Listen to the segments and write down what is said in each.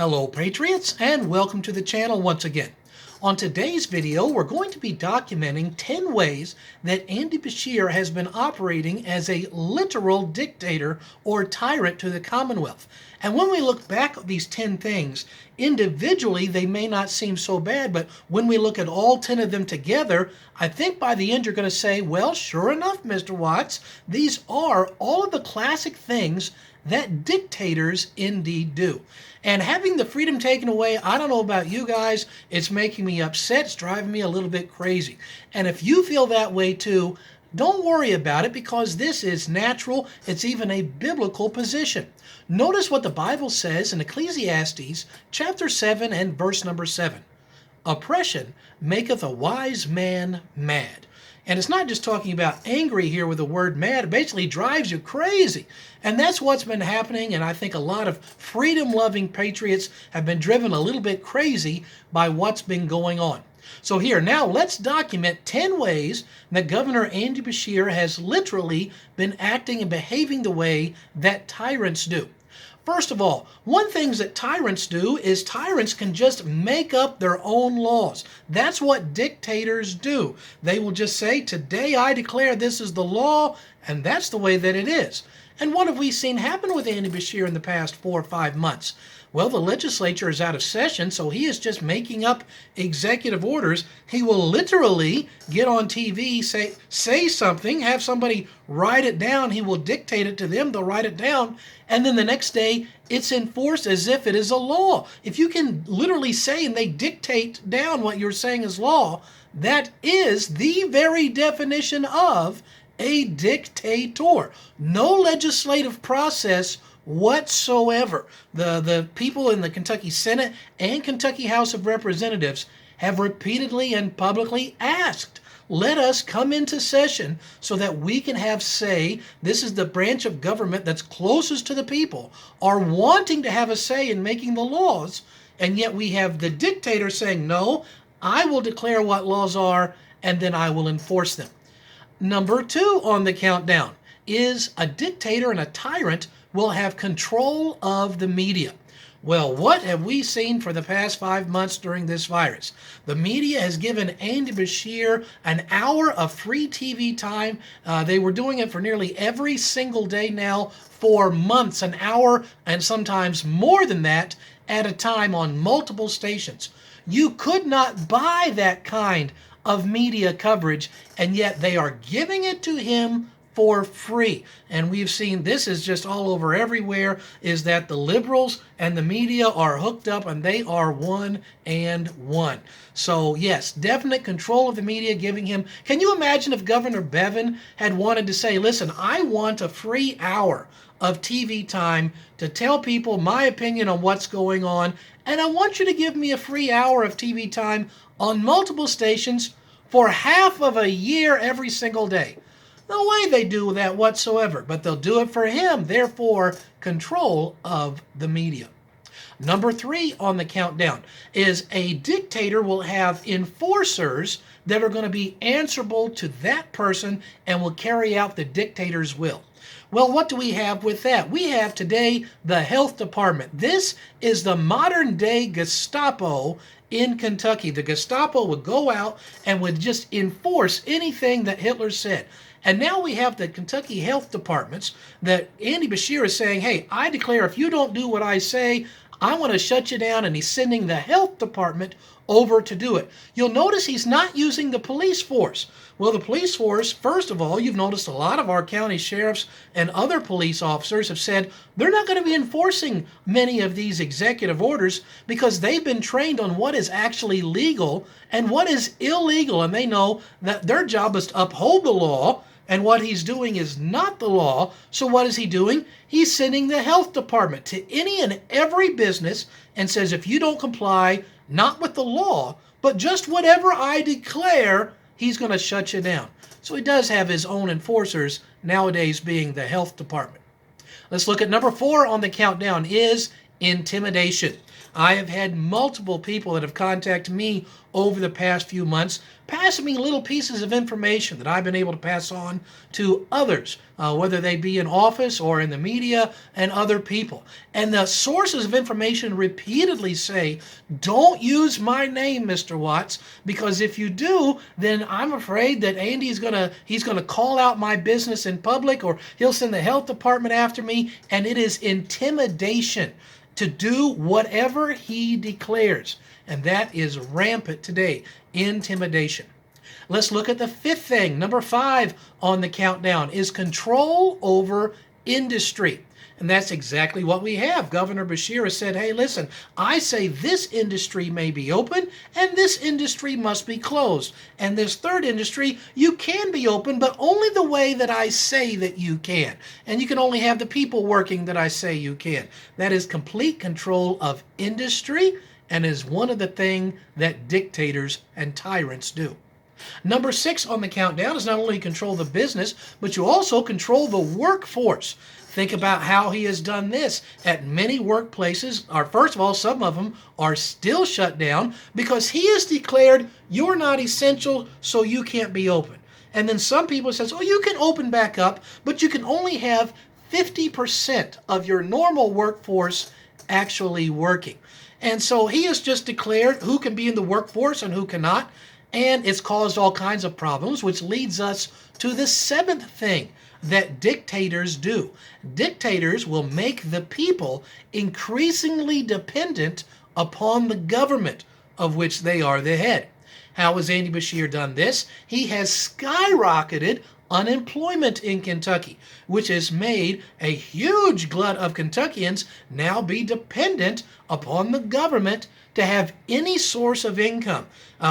Hello Patriots, and welcome to the channel once again. On today's video, we're going to be documenting 10 ways that Andy Beshear has been operating as a literal dictator or tyrant to the Commonwealth. And when we look back at these 10 things, individually they may not seem so bad, but when we look at all 10 of them together, I think by the end you're going to say, well, sure enough, Mr. Watts, these are all of the classic things that dictators indeed do. And having the freedom taken away, I don't know about you guys, it's making me upset, it's driving me a little bit crazy. And if you feel that way too, don't worry about it because this is natural, it's even a biblical position. Notice what the Bible says in Ecclesiastes chapter 7 and verse number 7. Oppression maketh a wise man mad. And it's not just talking about angry here with the word mad. It basically drives you crazy. And that's what's been happening. And I think a lot of freedom-loving patriots have been driven a little bit crazy by what's been going on. So here, now let's document 10 ways that Governor Andy Beshear has literally been acting and behaving the way that tyrants do. First of all, one thing that tyrants do is tyrants can just make up their own laws. That's what dictators do. They will just say, today I declare this is the law, and that's the way that it is. And what have we seen happen with Andy Beshear in the past 4 or 5 months? Well, the legislature is out of session, so he is just making up executive orders. He will literally get on TV, say something, have somebody write it down. He will dictate it to them. They'll write it down. And then the next day, it's enforced as if it is a law. If you can literally say and they dictate down what you're saying is law, that is the very definition of a dictator. No legislative process whatsoever. The people in the Kentucky Senate and Kentucky House of Representatives have repeatedly and publicly asked, let us come into session so that we can have say. This is the branch of government that's closest to the people, are wanting to have a say in making the laws, and yet we have the dictator saying, no, I will declare what laws are and then I will enforce them. Number 2 on the countdown is a dictator and a tyrant will have control of the media. Well, what have we seen for the past 5 months during this virus? The media has given Andy Beshear an hour of free TV time. They were doing it for nearly every single day now for months, an hour and sometimes more than that at a time on multiple stations. You could not buy that kind of media coverage, and yet they are giving it to him for free. And we've seen this is just all over everywhere, is that the liberals and the media are hooked up and they are one and one. So yes, definite control of the media giving him. Can you imagine if Governor Bevin had wanted to say, listen, I want a free hour of TV time to tell people my opinion on what's going on, and I want you to give me a free hour of TV time on multiple stations for half of a year every single day. No way they do that whatsoever, but they'll do it for him, therefore control of the media. Number 3 on the countdown is a dictator will have enforcers that are going to be answerable to that person and will carry out the dictator's will. Well, what do we have with that? We have today the health department. This is the modern day Gestapo in Kentucky. The Gestapo would go out and would just enforce anything that Hitler said. And now we have the Kentucky health departments that Andy Beshear is saying, hey, I declare if you don't do what I say, I want to shut you down, and he's sending the health department over to do it. You'll notice he's not using the police force. Well, the police force, first of all, you've noticed a lot of our county sheriffs and other police officers have said they're not going to be enforcing many of these executive orders because they've been trained on what is actually legal and what is illegal, and they know that their job is to uphold the law, and what he's doing is not the law. So what is he doing? He's sending the health department to any and every business and says, if you don't comply, not with the law, but just whatever I declare, he's going to shut you down. So he does have his own enforcers, nowadays being the health department. Let's look at number 4 on the countdown is intimidation. I have had multiple people that have contacted me over the past few months, passing me little pieces of information that I've been able to pass on to others, whether they be in office or in the media and other people. And the sources of information repeatedly say, don't use my name, Mr. Watts, because if you do, then I'm afraid that he's gonna call out my business in public, or he'll send the health department after me, and it is intimidation to do whatever he declares. And that is rampant today, intimidation. Let's look at the fifth thing. Number 5 on the countdown is control over industry. And that's exactly what we have. Governor Beshear has said, hey, listen, I say this industry may be open and this industry must be closed. And this third industry, you can be open, but only the way that I say that you can. And you can only have the people working that I say you can. That is complete control of industry, and is one of the things that dictators and tyrants do. Number 6 on the countdown is not only control the business, but you also control the workforce. Think about how he has done this at many workplaces. First of all, some of them are still shut down because he has declared you're not essential, so you can't be open. And then some people says, oh, you can open back up, but you can only have 50% of your normal workforce actually working. And so he has just declared who can be in the workforce and who cannot. And it's caused all kinds of problems, which leads us to the 7th thing that dictators do. Dictators will make the people increasingly dependent upon the government of which they are the head. How has Andy Beshear done this? He has skyrocketed unemployment in Kentucky, which has made a huge glut of Kentuckians now be dependent upon the government to have any source of income.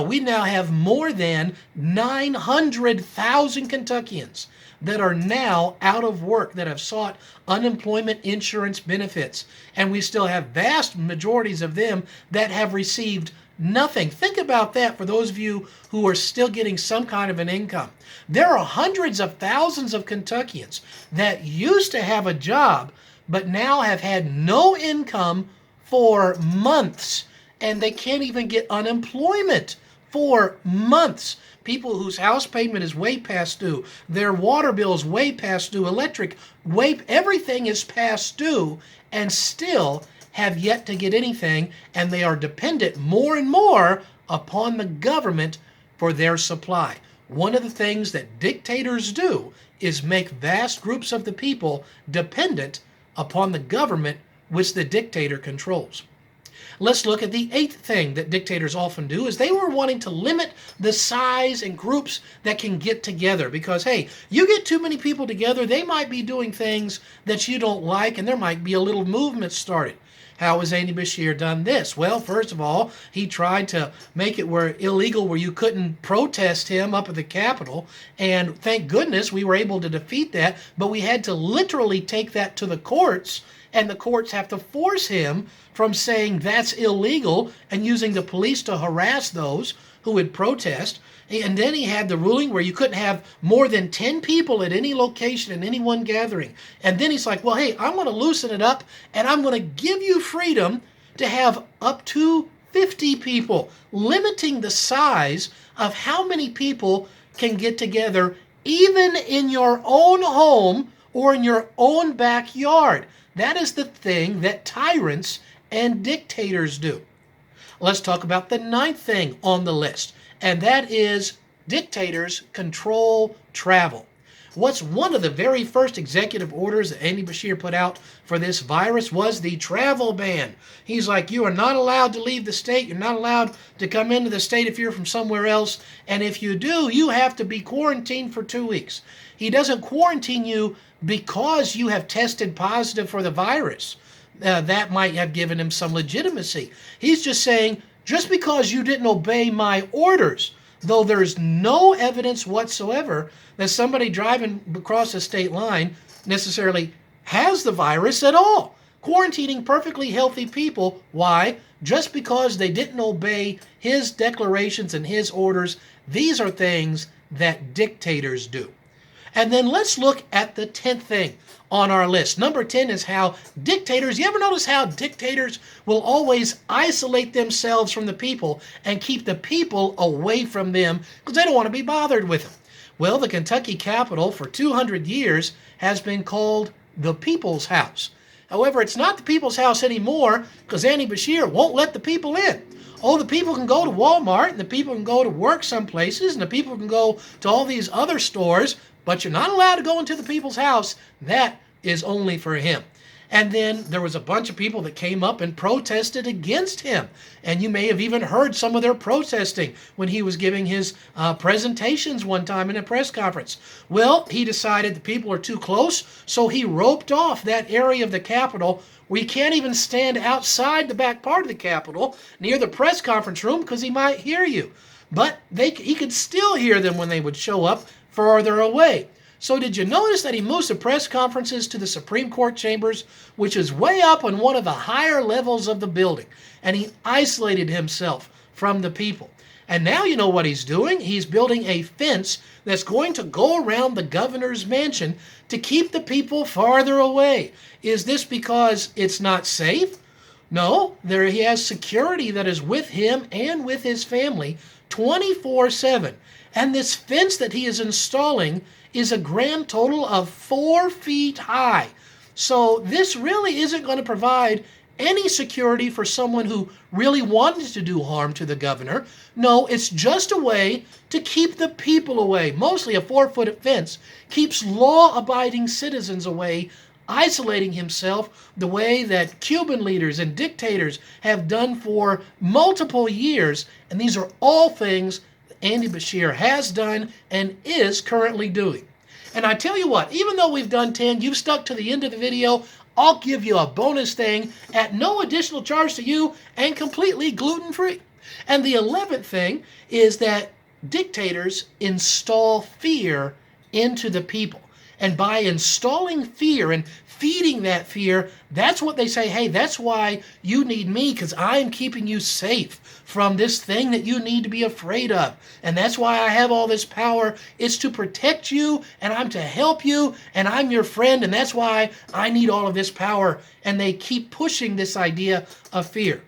We now have more than 900,000 Kentuckians that are now out of work, that have sought unemployment insurance benefits. And we still have vast majorities of them that have received nothing. Think about that for those of you who are still getting some kind of an income. There are hundreds of thousands of Kentuckians that used to have a job, but now have had no income for months, and they can't even get unemployment for months. People whose house payment is way past due, their water bill is way past due, electric, everything is past due, and still have yet to get anything, and they are dependent more and more upon the government for their supply. One of the things that dictators do is make vast groups of the people dependent upon the government which the dictator controls. Let's look at the 8th thing that dictators often do, is they were wanting to limit the size and groups that can get together, because, hey, you get too many people together, they might be doing things that you don't like, and there might be a little movement started. How has Andy Beshear done this? Well, first of all, he tried to make it illegal where you couldn't protest him up at the Capitol, and thank goodness we were able to defeat that, but we had to literally take that to the courts, and the courts have to force him from saying that's illegal and using the police to harass those who would protest. And then he had the ruling where you couldn't have more than 10 people at any location in any one gathering. And then he's like, well, hey, I'm going to loosen it up, and I'm going to give you freedom to have up to 50 people, limiting the size of how many people can get together, even in your own home or in your own backyard. That is the thing that tyrants and dictators do. Let's talk about the 9th thing on the list, and that is dictators control travel. What's one of the very first executive orders that Andy Beshear put out for this virus was the travel ban. He's like, you are not allowed to leave the state. You're not allowed to come into the state if you're from somewhere else. And if you do, you have to be quarantined for 2 weeks. He doesn't quarantine you because you have tested positive for the virus. That might have given him some legitimacy. He's just saying, just because you didn't obey my orders, though there's no evidence whatsoever that somebody driving across the state line necessarily has the virus at all. Quarantining perfectly healthy people. Why? Just because they didn't obey his declarations and his orders. These are things that dictators do. And then let's look at the 10th thing on our list. Number 10 is how dictators, you ever notice how dictators will always isolate themselves from the people and keep the people away from them because they don't want to be bothered with them? Well, the Kentucky Capitol for 200 years has been called the People's House. However, it's not the People's House anymore because Andy Beshear won't let the people in. Oh, the people can go to Walmart, and the people can go to work some places, and the people can go to all these other stores, but you're not allowed to go into the people's house. That is only for him. And then there was a bunch of people that came up and protested against him. And you may have even heard some of their protesting when he was giving his presentations one time in a press conference. Well, he decided the people are too close, so he roped off that area of the Capitol where you can't even stand outside the back part of the Capitol near the press conference room because he might hear you. But he could still hear them when they would show up farther away. So did you notice that he moves the press conferences to the Supreme Court chambers, which is way up on one of the higher levels of the building, and he isolated himself from the people. And now you know what he's doing. He's building a fence that's going to go around the governor's mansion to keep the people farther away. Is this because it's not safe? No, he has security that is with him and with his family 24/7. And this fence that he is installing is a grand total of 4 feet high. So this really isn't going to provide any security for someone who really wanted to do harm to the governor. No, it's just a way to keep the people away. Mostly a 4-foot fence keeps law-abiding citizens away, isolating himself the way that Cuban leaders and dictators have done for multiple years. And these are all things Andy Beshear has done and is currently doing. And I tell you what, even though we've done 10, you've stuck to the end of the video, I'll give you a bonus thing at no additional charge to you and completely gluten-free. And the 11th thing is that dictators install fear into the people. And by installing fear and feeding that fear, that's what they say, hey, that's why you need me, because I'm keeping you safe from this thing that you need to be afraid of. And that's why I have all this power. It's to protect you, and I'm to help you, and I'm your friend, and that's why I need all of this power. And they keep pushing this idea of fear.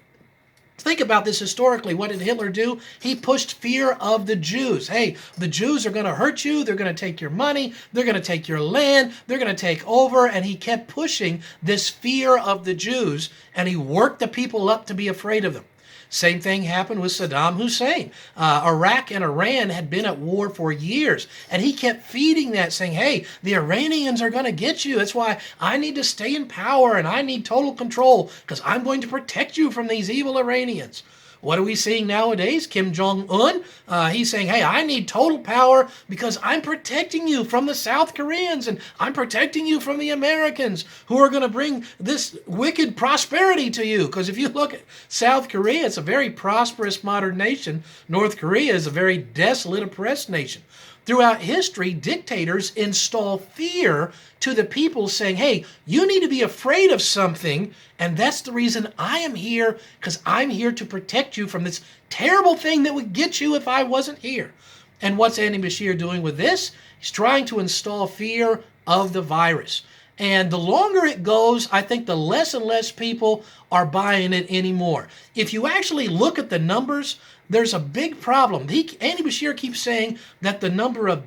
Think about this historically. What did Hitler do? He pushed fear of the Jews. Hey, the Jews are going to hurt you. They're going to take your money. They're going to take your land. They're going to take over. And he kept pushing this fear of the Jews, and he worked the people up to be afraid of them. Same thing happened with Saddam Hussein. Iraq and Iran had been at war for years, and he kept feeding that, saying, hey, the Iranians are going to get you. That's why I need to stay in power, and I need total control, because I'm going to protect you from these evil Iranians. What are we seeing nowadays? Kim Jong-un, he's saying, hey, I need total power because I'm protecting you from the South Koreans, and I'm protecting you from the Americans who are going to bring this wicked prosperity to you. Because if you look at South Korea, it's a very prosperous modern nation. North Korea is a very desolate, oppressed nation. Throughout history, dictators install fear to the people, saying, hey, you need to be afraid of something, and that's the reason I am here, because I'm here to protect you from this terrible thing that would get you if I wasn't here. And what's Andy Beshear doing with this? He's trying to install fear of the virus. And the longer it goes, I think the less and less people are buying it anymore. If you actually look at the numbers, there's a big problem. Andy Beshear keeps saying that the number of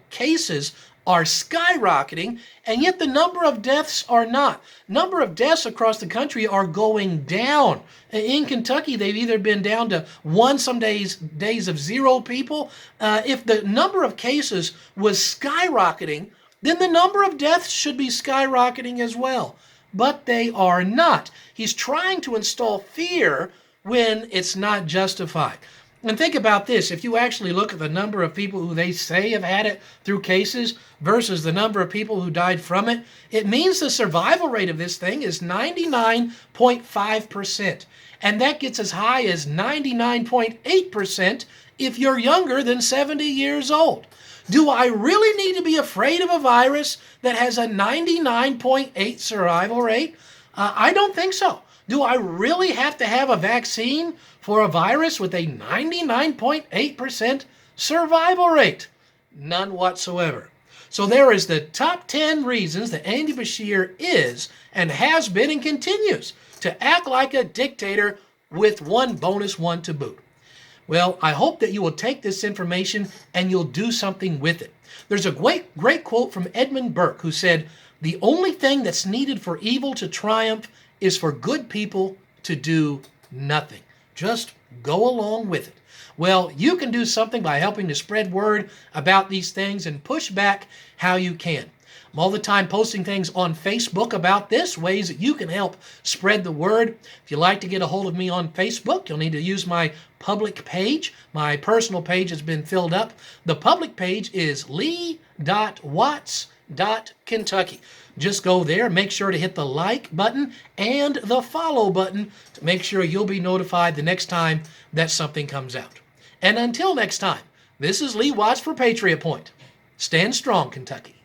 cases are skyrocketing, and yet the number of deaths are not. Number of deaths across the country are going down. In Kentucky, they've either been down to some days of 0 people. If the number of cases was skyrocketing, then the number of deaths should be skyrocketing as well. But they are not. He's trying to install fear when it's not justified. And think about this. If you actually look at the number of people who they say have had it through cases versus the number of people who died from it, it means the survival rate of this thing is 99.5%. And that gets as high as 99.8% if you're younger than 70 years old. Do I really need to be afraid of a virus that has a 99.8 survival rate? I don't think so. Do I really have to have a vaccine for a virus with a 99.8% survival rate? None whatsoever. So there is the top 10 reasons that Andy Beshear is and has been and continues to act like a dictator, with one bonus one to boot. Well, I hope that you will take this information and you'll do something with it. There's a great quote from Edmund Burke who said, "The only thing that's needed for evil to triumph is for good people to do nothing. Just go along with it." Well, you can do something by helping to spread word about these things and push back how you can. I'm all the time posting things on Facebook about this, ways that you can help spread the word. If you'd like to get a hold of me on Facebook, you'll need to use my public page. My personal page has been filled up. The public page is lee.watts.kentucky. Just go there, make sure to hit the like button and the follow button to make sure you'll be notified the next time that something comes out. And until next time, this is Lee Watts for Patriot Point. Stand strong, Kentucky.